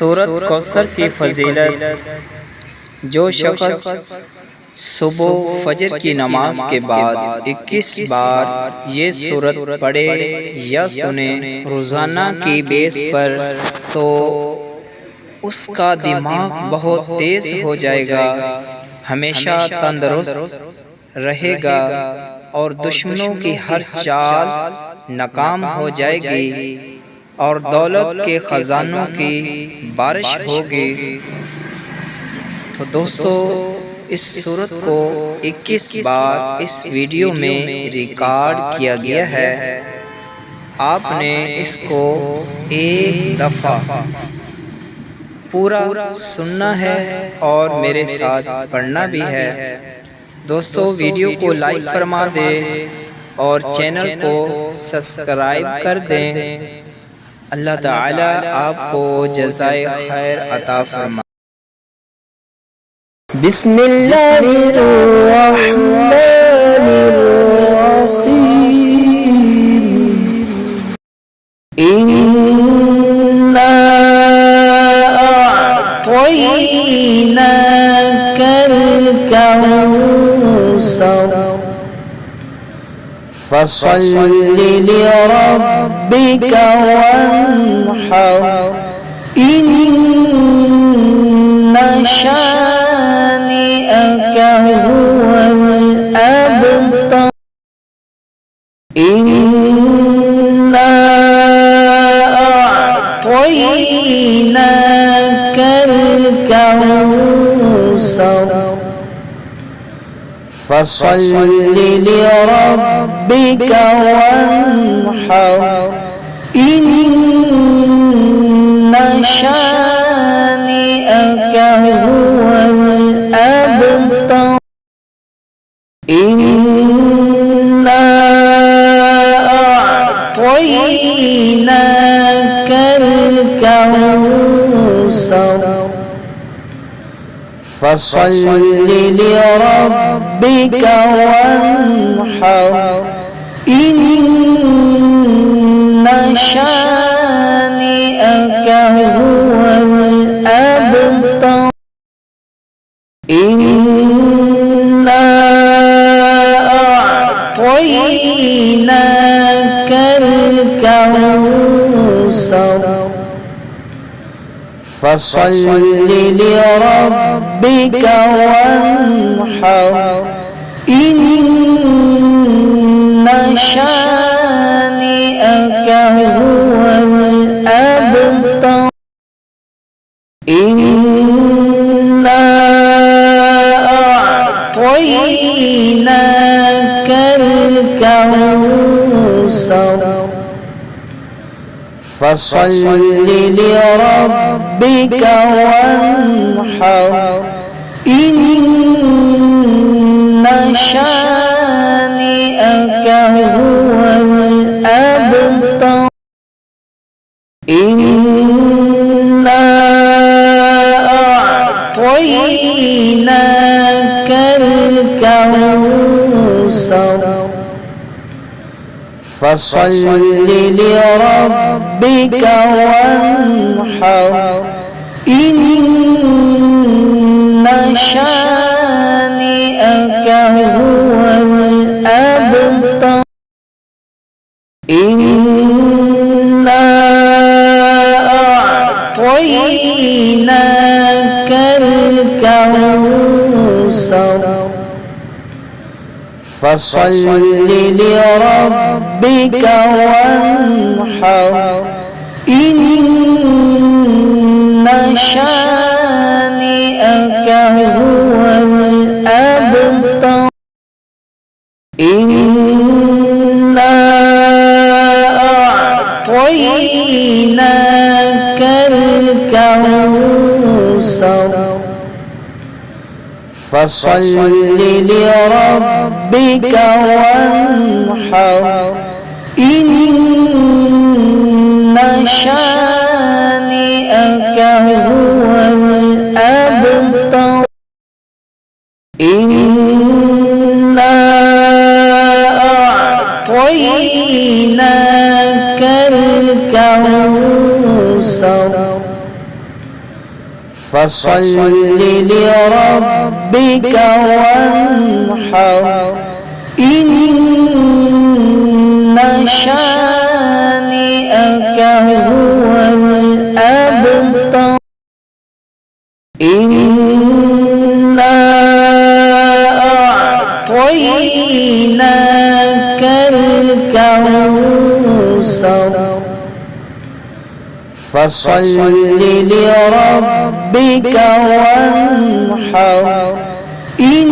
सूरत कौसर की फजीलत। जो शख्स सुबह फजर की नमाज के बाद 21 बार ये सूरत पढ़े या सुने रोज़ाना की बेस पर, तो उसका दिमाग बहुत तेज हो जाएगा, हमेशा तंदुरुस्त रहेगा और दुश्मनों की हर चाल नाकाम हो जाएगी और दौलत के खजानों की बारिश होगी। तो दोस्तों, इस सूरत को 21 बार इस वीडियो में रिकॉर्ड किया गया है। आपने इसको एक दफ़ा पूरा सुनना है और मेरे साथ पढ़ना भी है। दोस्तों, वीडियो को लाइक फरमा दें और चैनल को सब्सक्राइब कर दें। अल्लाह ताला आपको जज़ाए खैर अता फरमाए। बिस्मिल्लाहिर्रहमानिर्रहीम। इन्ना अअतैनाकल कौसर फसल्लि लिरब्बिका वन्हर इन्ना शानिअका हुवल अबतर। इन्ना अअतैनाकल कौसर फसल्लि लिरब्बिका वन्हर इन्ना शानिअका हुवल अबतर। इन्ना अअतैनाकल कौसर फसल्लि लिरब्बिका वन्हर इन्ना शानिअका हुवल अबतर। इन्ना अअतैनाकल कौसर फसल्लि लिरब्बिका वन्हर इन्ना शानिअका हुवल अबतर। इन्ना अअतैनाकल कौसर फसल्लि लिरब्बिका वन्हर इन्ना शानिअका हुवल अबतर। इन्ना अअतैनाकल कौसर फसल्लि लिरब्बिका वन्हर इन्ना शानिअका हुवल अबतर। इन्ना अअतैनाकल कौसर फसल्लि लिरब्बिका वन्हर इन्ना शानिअका हुवल अबतर। इन्ना अअतैनाकल कौसर फसल्लि लिरब्बिका वन्हर इन्ना शानिअका हुवल अबतर। इन्ना अअतैनाकल कौसर फसल्लि लिरब्बिका वन्हर इन्ना शानिअका हुवल अबतर। इन्ना अअतैनाकल कौसर फसल्लि लिरब्बिका वन्हर इन्ना शानिअका हुवल अबतर। इन्ना अअतैनाकल कौसर فصل لربك وانحر إن شانئك هو الأبتر إنا أعطيناك الكوثر فصل لربك وانحر إن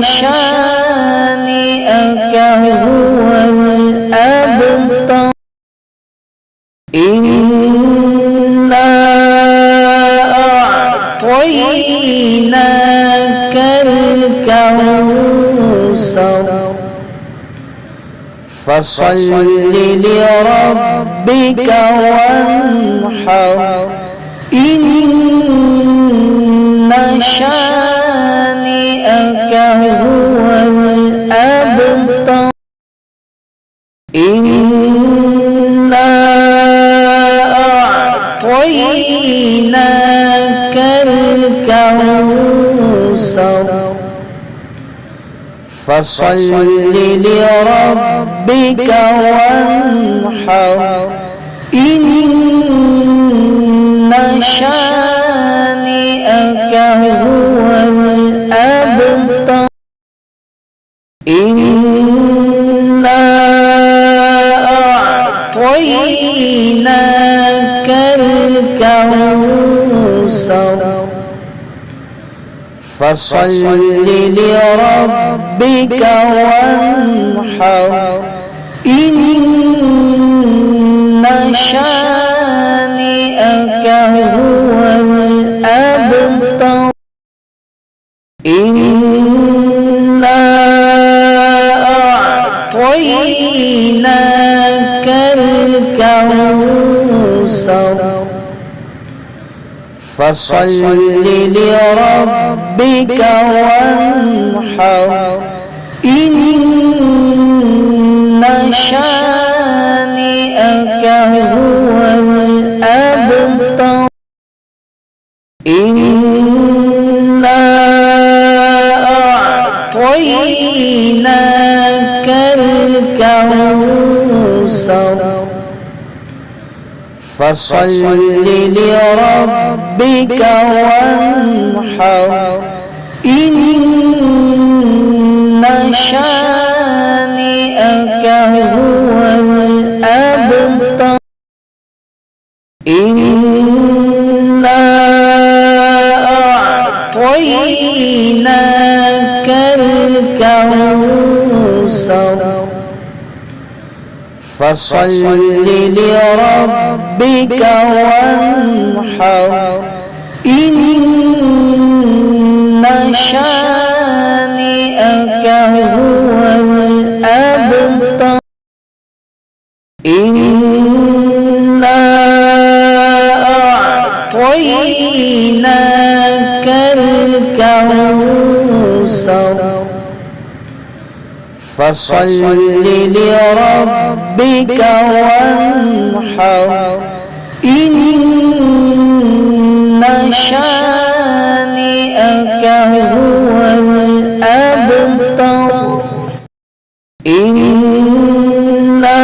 شانئك هو الأبتر إنا أعطيناك الكوثر فصل لربك وانحر إن شانئك هو الأبتر إنا أعطيناك الكوثر فصل لربك وانحر إن شانئك هو الأبتر إنا أعطيناك الكوثر فصل لربك وانحر إن شانئك هو الأبتر إنا أعطيناك الكوثر فصل لربك وانحر إن شانئك هو الأبتر إنا أعطيناك الكوثر فصل لربك وانحر إن شانئك هو الأبتر إنا أعطيناك الكوثر فصل لربك وانحر إن شانئك هو الأبتر إنا أعطيناك الكوثر فصل لربك وانحر إن شانئك هو الأبتر إنا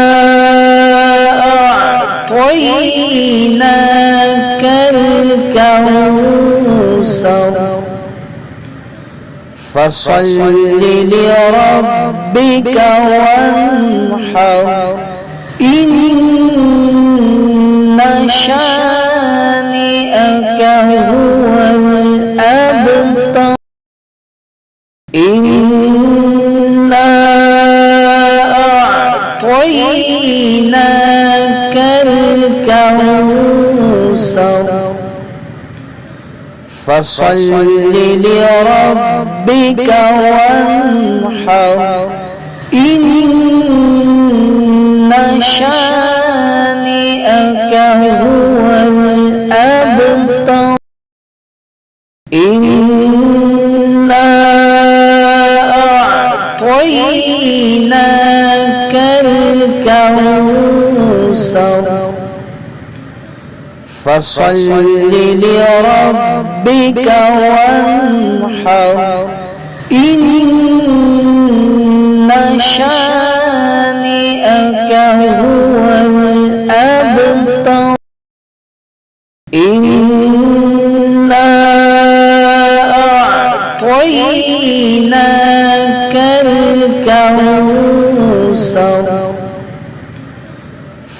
أعطيناك الكوثر فصل لربك وانحر إن شانئك هو الأبتر إنا أعطيناك الكوثر فصل لربك وانحر إن شانئك هو الأبتر إنا أعطيناك الكوثر فصل لربك وانحر إن شانئك هو الأبتر إنا أعطيناك الكوثر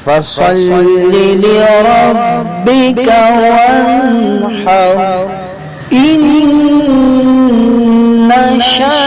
فصل لربك وانحر إن شانئك